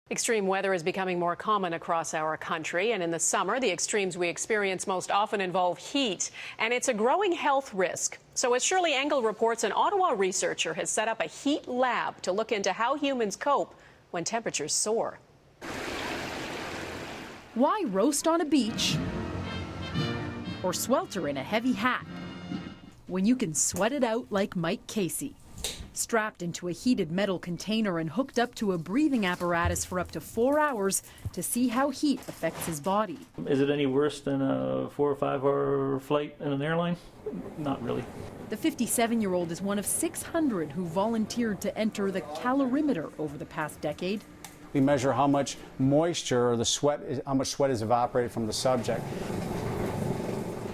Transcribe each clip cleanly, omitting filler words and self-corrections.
Extreme weather is becoming more common across our country, and in the summer, the extremes we experience most often involve heat, and it's a growing health risk. So as Shirley Engel reports, an Ottawa researcher has set up a heat lab to look into how humans cope when temperatures soar. Why roast on a beach or swelter in a heavy hat when you can sweat it out like Mike Casey? Strapped into a heated metal container and hooked up to a breathing apparatus for up to 4 hours to see how heat affects his body. Is it any worse than a 4 or 5 hour flight in an airline? Not really. The 57-year-old is one of 600 who volunteered to enter the calorimeter over the past decade. We measure how much moisture or how much sweat is evaporated from the subject.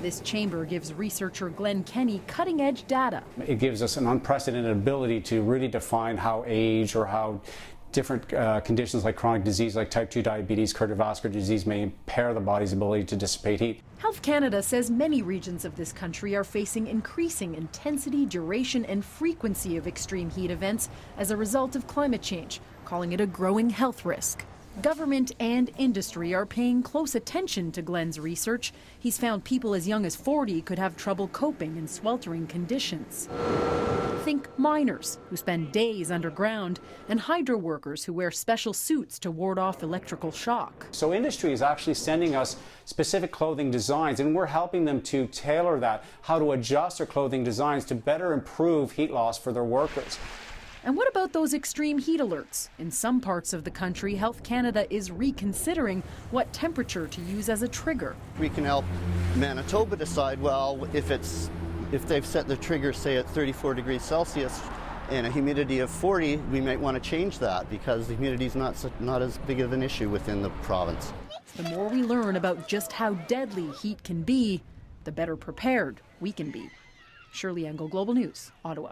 This chamber gives researcher Glenn Kenny cutting-edge data. It gives us an unprecedented ability to really define how age or how different conditions like chronic disease like type 2 diabetes, cardiovascular disease may impair the body's ability to dissipate heat. Health Canada says many regions of this country are facing increasing intensity, duration and frequency of extreme heat events as a result of climate change, calling it a growing health risk. Government and industry are paying close attention to Glenn's research. He's found people as young as 40 could have trouble coping in sweltering conditions. Think miners who spend days underground and hydro workers who wear special suits to ward off electrical shock. So industry is actually sending us specific clothing designs, and we're helping them to tailor that, how to adjust their clothing designs to better improve heat loss for their workers. And what about those extreme heat alerts? In some parts of the country, Health Canada is reconsidering what temperature to use as a trigger. We can help Manitoba decide, well, if they've set the trigger, say, at 34 degrees Celsius and a humidity of 40, we might want to change that because the humidity is not as big of an issue within the province. The more we learn about just how deadly heat can be, the better prepared we can be. Shirley Engel, Global News, Ottawa.